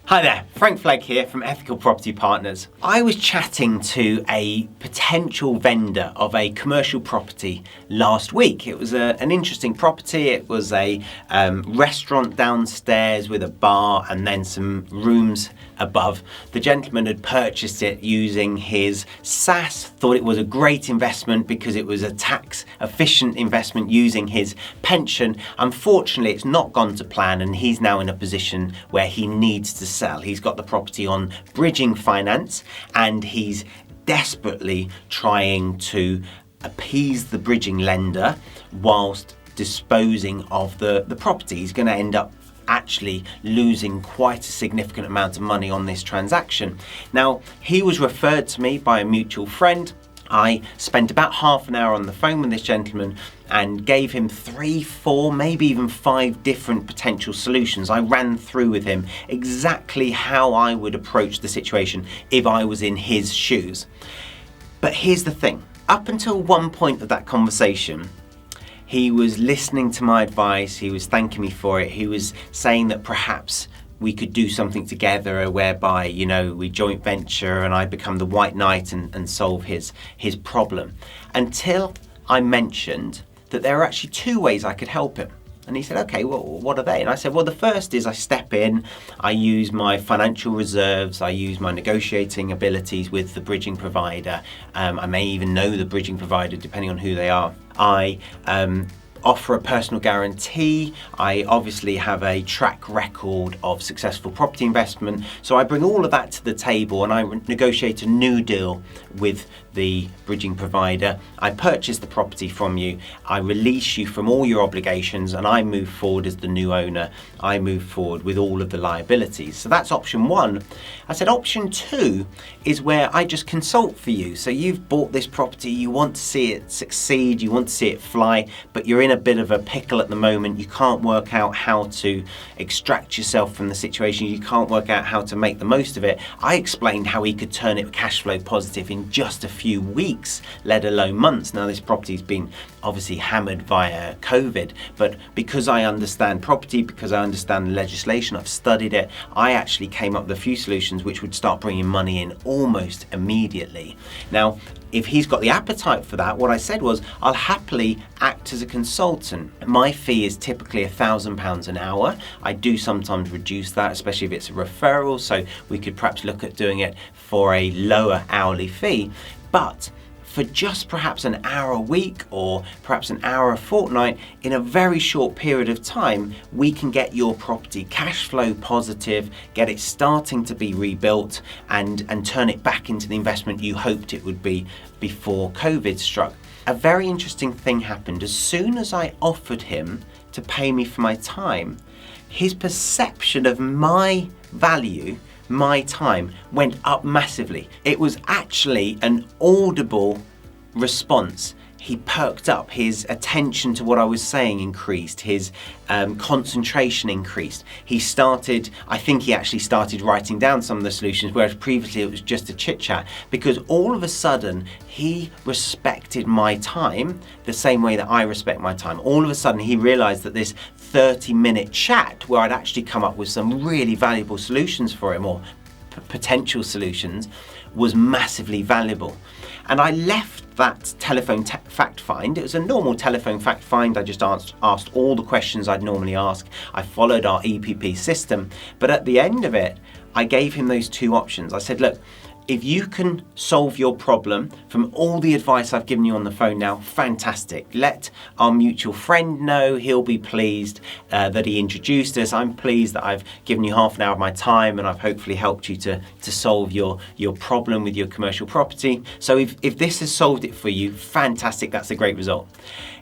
Hi there, Frank Flegg here from Ethical Property Partners. I was chatting to a potential vendor of a commercial property last week. It was an interesting property. It was a restaurant downstairs with a bar and then some rooms above. The gentleman had purchased it using his SAS, thought it was a great investment because it was a tax efficient investment using his pension. Unfortunately, it's not gone to plan and he's now in a position where he needs to sell. He's got the property on bridging finance and he's desperately trying to appease the bridging lender whilst disposing of the property. He's going to end up actually losing quite a significant amount of money on this transaction. Now, he was referred to me by a mutual friend. I spent about half an hour on the phone with this gentleman and gave him 3, 4, maybe even 5 different potential solutions. I ran through with him exactly how I would approach the situation if I was in his shoes. But here's the thing, up until one point of that conversation, he was listening to my advice, he was thanking me for it, he was saying that perhaps we could do something together whereby, you know, we joint venture and I become the white knight and solve his problem. Until I mentioned that there are actually 2 ways I could help him. And he said, okay, well, what are they? And I said, well, the first is I step in, I use my financial reserves, I use my negotiating abilities with the bridging provider. I may even know the bridging provider depending on who they are. I offer a personal guarantee. I obviously have a track record of successful property investment. So I bring all of that to the table and I negotiate a new deal with the bridging provider. I purchase the property from you. I release you from all your obligations and I move forward as the new owner. I move forward with all of the liabilities. So that's option 1. I said option 2 is where I just consult for you. So you've bought this property, you want to see it succeed, you want to see it fly, but you're in a bit of a pickle at the moment. You can't work out how to extract yourself from the situation. You can't work out how to make the most of it. I explained how he could turn it cash flow positive in just a few weeks, let alone months. Now this property's been obviously hammered via COVID, but because I understand property, because I understand the legislation, I've studied it, I actually came up with a few solutions which would start bringing money in almost immediately. Now, if he's got the appetite for that, what I said was I'll happily act as a consultant. My fee is typically £1,000 an hour. I do sometimes reduce that, especially if it's a referral, so we could perhaps look at doing it for a lower hourly fee. But for just perhaps an hour a week or perhaps an hour a fortnight, in a very short period of time, we can get your property cash flow positive, get it starting to be rebuilt and turn it back into the investment you hoped it would be before COVID struck. A very interesting thing happened. As soon as I offered him to pay me for my time, his perception of my value, my time, went up massively. It was actually an audible response. He perked up, his attention to what I was saying increased, his concentration increased. I think he actually started writing down some of the solutions, whereas previously it was just a chit chat, because all of a sudden he respected my time the same way that I respect my time. All of a sudden he realized that this 30-minute chat where I'd actually come up with some really valuable solutions for him, or potential solutions, was massively valuable. And I left that telephone fact find. It was a normal telephone fact find. I just asked all the questions I'd normally ask. I followed our EPP system, but at the end of it, I gave him those 2 options. I said, look, if you can solve your problem from all the advice I've given you on the phone now, fantastic. Let our mutual friend know. He'll be pleased that he introduced us. I'm pleased that I've given you half an hour of my time and I've hopefully helped you to solve your problem with your commercial property. So if this has solved it for you, fantastic, that's a great result.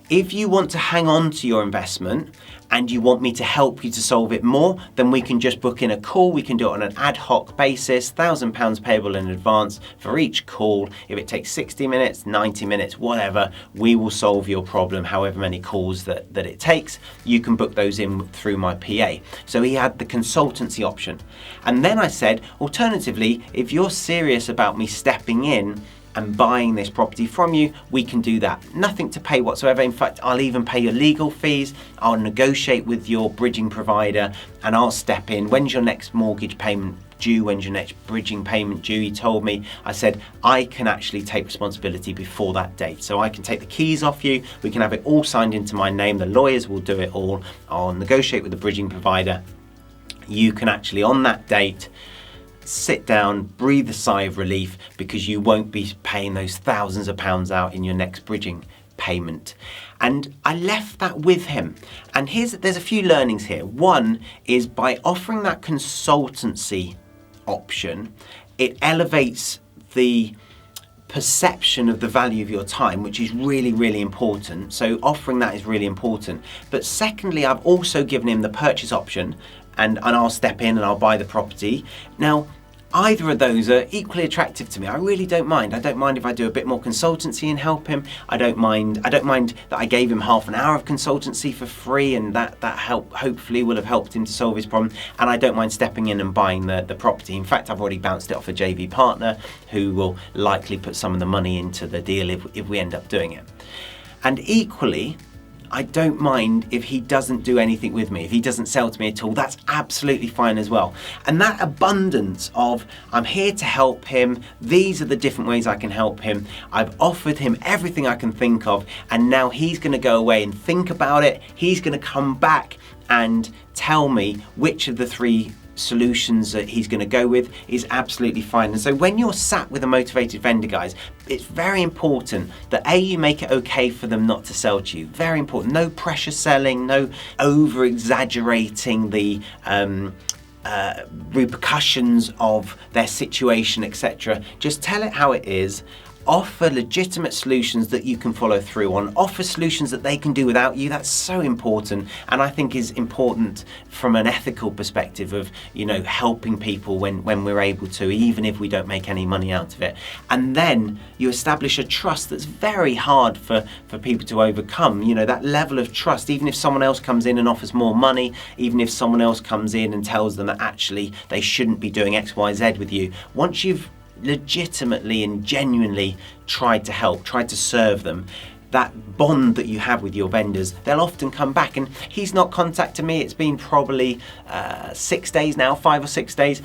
If you want to hang on to your investment and you want me to help you to solve it more, then we can just book in a call. We can do it on an ad hoc basis, £1,000 payable in advance for each call. If it takes 60 minutes, 90 minutes, whatever, we will solve your problem, however many calls that it takes. You can book those in through my PA. So he had the consultancy option. And then I said, alternatively, if you're serious about me stepping in and buying this property from you, we can do that. Nothing to pay whatsoever. In fact, I'll even pay your legal fees. I'll negotiate with your bridging provider and I'll step in. When's your next mortgage payment due? When's your next bridging payment due? He told me, I said, I can actually take responsibility before that date. So I can take the keys off you. We can have it all signed into my name. The lawyers will do it all. I'll negotiate with the bridging provider. You can actually, on that date, sit down, breathe a sigh of relief, because you won't be paying those thousands of pounds out in your next bridging payment. And I left that with him. And there's a few learnings here. One is, by offering that consultancy option, it elevates the perception of the value of your time, which is really, really important. So offering that is really important. But secondly, I've also given him the purchase option, and I'll step in and I'll buy the property. Now, either of those are equally attractive to me. I really don't mind. I don't mind if I do a bit more consultancy and help him. I don't mind that I gave him half an hour of consultancy for free, and that hopefully will have helped him to solve his problem. And I don't mind stepping in and buying the property. In fact, I've already bounced it off a JV partner who will likely put some of the money into the deal if we end up doing it. And equally, I don't mind if he doesn't do anything with me, if he doesn't sell to me at all. That's absolutely fine as well. And that abundance of, I'm here to help him, these are the different ways I can help him, I've offered him everything I can think of, and now he's going to go away and think about it. He's going to come back and tell me which of the three solutions that he's going to go with is absolutely fine. And so when you're sat with a motivated vendor, guys, it's very important that you make it okay for them not to sell to you. Very important. No pressure selling, no over exaggerating the repercussions of their situation, etc. Just tell it how it is. Offer legitimate solutions that you can follow through on. Offer solutions that they can do without you. That's so important, and I think is important from an ethical perspective of, helping people when we're able to, even if we don't make any money out of it. And then you establish a trust that's very hard for people to overcome. That level of trust, even if someone else comes in and offers more money, even if someone else comes in and tells them that actually they shouldn't be doing X, Y, Z with you. Once you've legitimately and genuinely tried to help, tried to serve them, that bond that you have with your vendors, they'll often come back. And he's not contacted me. It's been probably 6 days now, 5 or 6 days.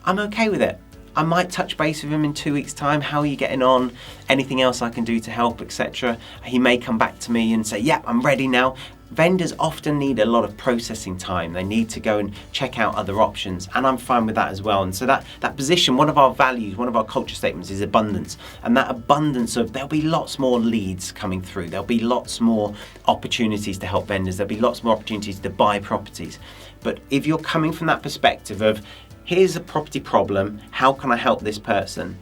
I'm okay with it. I might touch base with him in 2 weeks' time. How are you getting on? Anything else I can do to help, etc. He may come back to me and say, yeah, I'm ready now. Vendors often need a lot of processing time. They need to go and check out other options, and I'm fine with that as well. And so that position, one of our values, one of our culture statements is abundance. And that abundance of, there'll be lots more leads coming through. There'll be lots more opportunities to help vendors. There'll be lots more opportunities to buy properties. But if you're coming from that perspective of, here's a property problem, how can I help this person?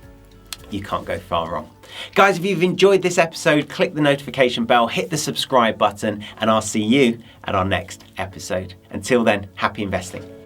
You can't go far wrong. Guys, if you've enjoyed this episode, click the notification bell, hit the subscribe button, and I'll see you at our next episode. Until then, happy investing.